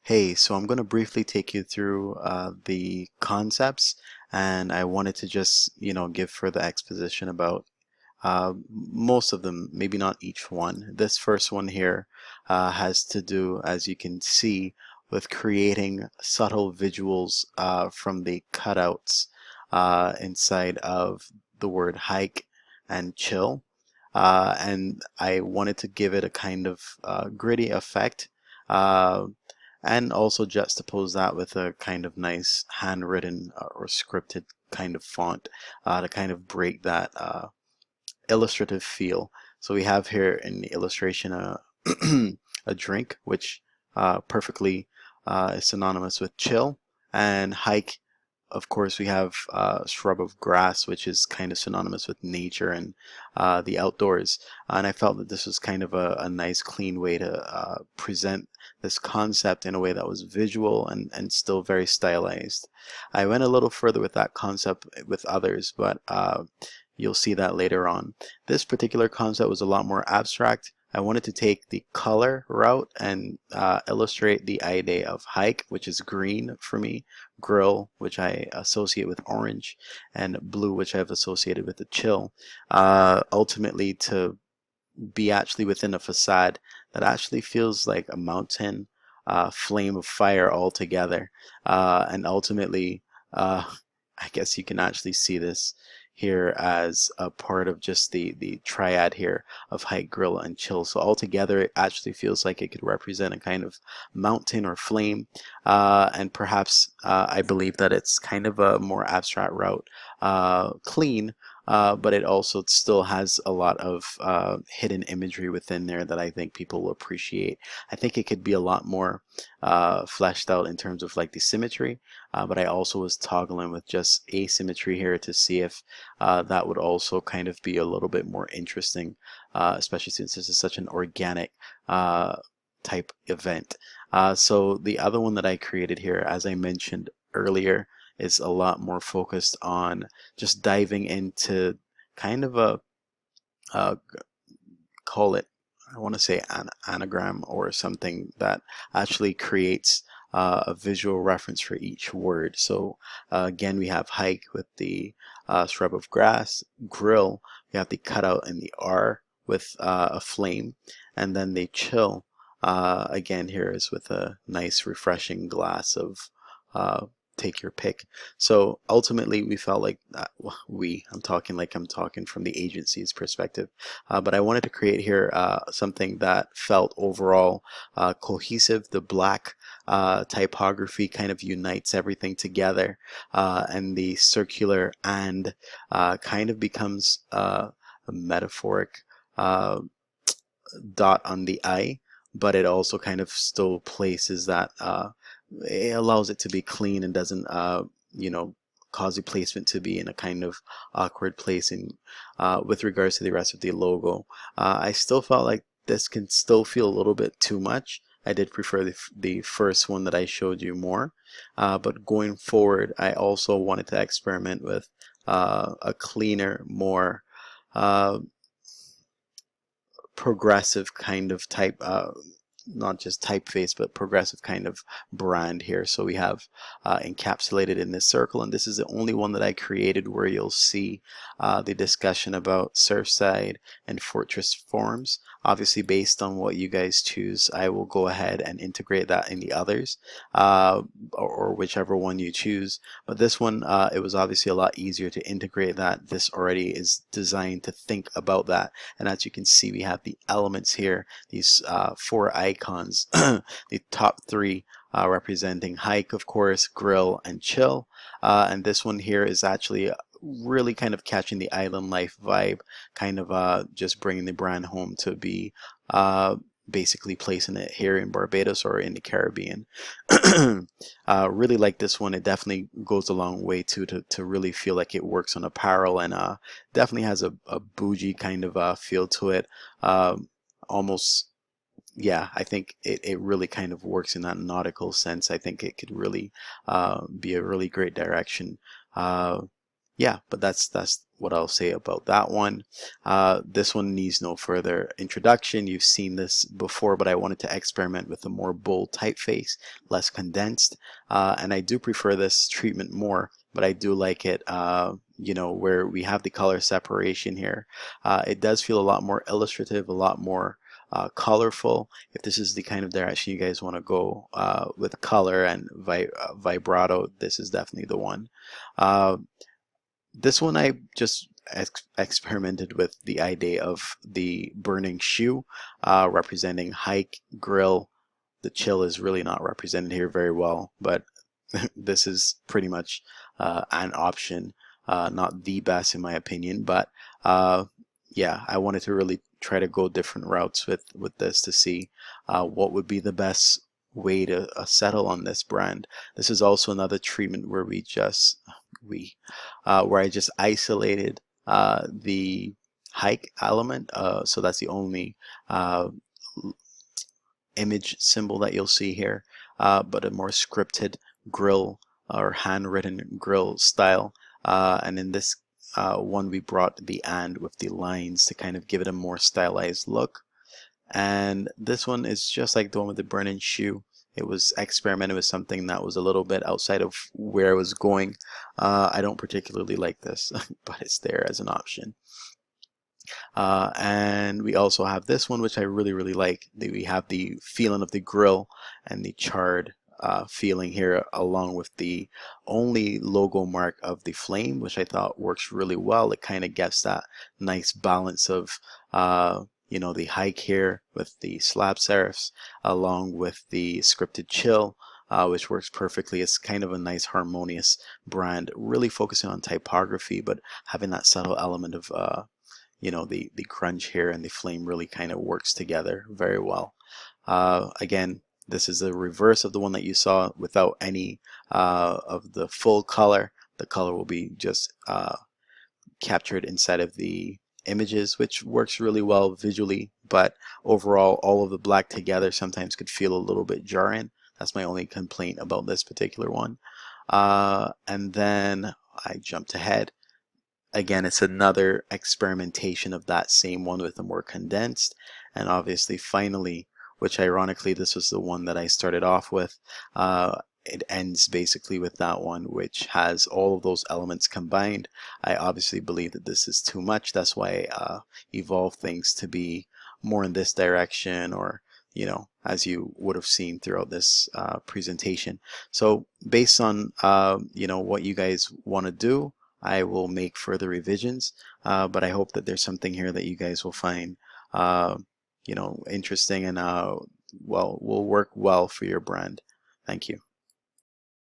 Hey, so I'm going to briefly take you through the concepts, and I wanted to just, give further exposition about most of them, maybe not each one. This first one here has to do, as you can see, with creating subtle visuals from the cutouts inside of the word hike and chill. And I wanted to give it a kind of gritty effect. Uh, and also juxtapose that with a kind of nice handwritten or scripted kind of font to kind of break that illustrative feel. So we have here in the illustration a drink, which perfectly is synonymous with chill, and hike. Of course, we have shrub of grass, which is kind of synonymous with nature and the outdoors. And I felt that this was kind of a nice, clean way to present this concept in a way that was visual and still very stylized. I went a little further with that concept with others, but you'll see that later on. This particular concept was a lot more abstract. I wanted to take the color route and illustrate the idea of hike, which is green for me, grill, which I associate with orange, and blue, which I've associated with the chill. Ultimately, to be actually within a facade that actually feels like a mountain, flame of fire altogether. And ultimately, I guess you can actually see this here as a part of just the triad here of hike, grill, and chill. So altogether, it actually feels like it could represent a kind of mountain or flame. And perhaps I believe that it's kind of a more abstract route, clean, but it also still has a lot of hidden imagery within there that I think people will appreciate. I think it could be a lot more fleshed out in terms of like the symmetry, but I also was toggling with just asymmetry here to see if that would also kind of be a little bit more interesting, especially since this is such an organic type event. So the other one that I created here, as I mentioned earlier, is a lot more focused on just diving into kind of a uh, call it, I want to say an anagram or something that actually creates a visual reference for each word. So again, we have hike with the shrub of grass, grill, we have the cutout in the R with a flame, and then the chill again here is with a nice refreshing glass of take your pick. So ultimately we felt like I'm talking like I'm talking from the agency's perspective, but I wanted to create here something that felt overall cohesive. The black typography kind of unites everything together, and the circular and kind of becomes a metaphoric uh, dot on the I, but it also kind of still places that it allows it to be clean and doesn't cause the placement to be in a kind of awkward place in with regards to the rest of the logo. I still felt like this can still feel a little bit too much. I did prefer the first one that I showed you more, but going forward I also wanted to experiment with a cleaner, more uh, progressive kind of type, not just typeface, but progressive kind of brand here. So we have encapsulated in this circle, and this is the only one that I created where you'll see the discussion about Surfside and Fortress forms. Obviously, based on what you guys choose, I will go ahead and integrate that in the others, or whichever one you choose. But this one, it was obviously a lot easier to integrate that. This already is designed to think about that. And as you can see, we have the elements here, these four icons, the top three representing hike, of course, grill, and chill. And this one here is actually really kind of catching the island life vibe, kind of just bringing the brand home to be basically placing it here in Barbados or in the Caribbean. Really like this one. It definitely goes a long way too to really feel like it works on apparel, and definitely has a bougie kind of feel to it. Almost, yeah, I think it really kind of works in that nautical sense. I think it could really be a really great direction. Yeah, but that's what I'll say about that one. This one needs no further introduction. You've seen this before, but I wanted to experiment with a more bold typeface, less condensed, and I do prefer this treatment more, but I do like it, you know, where we have the color separation here. It does feel a lot more illustrative, a lot more colorful. If this is the kind of direction you guys want to go with color and vibrato, this is definitely the one. This one I just experimented with the idea of the burning shoe representing hike, grill. The chill is really not represented here very well, but this is pretty much an option, not the best in my opinion, but yeah, I wanted to really try to go different routes with this to see what would be the best way to settle on this brand. This is also another treatment where where I just isolated the hike element, so that's the only image symbol that you'll see here, but a more scripted grill or handwritten grill style, and in this one we brought the and with the lines to kind of give it a more stylized look. And this one is just like the one with the burning shoe. It was experimented with something that was a little bit outside of where I was going. I don't particularly like this, but it's there as an option. And we also have this one, which I really like. We have the feeling of the grill and the charred feeling here, along with the only logo mark of the flame, which I thought works really well. It kind of gets that nice balance of you know, the hike here with the slab serifs along with the scripted chill, which works perfectly. It's kind of a nice harmonious brand, really focusing on typography, but having that subtle element of you know, the crunch here and the flame really kind of works together very well. Again, this is the reverse of the one that you saw without any of the full color. The color will be just captured inside of the images, which works really well visually, but overall all of the black together sometimes could feel a little bit jarring. That's my only complaint about this particular one. And then I jumped ahead. Again, it's another experimentation of that same one with a more condensed, and obviously finally, which ironically this was the one that I started off with, it ends basically with that one, which has all of those elements combined. I obviously believe that this is too much. That's why I evolved things to be more in this direction, or you know, as you would have seen throughout this presentation. So based on you know, what you guys want to do, I will make further revisions, but I hope that there's something here that you guys will find you know, interesting and well, will work well for your brand. Thank you.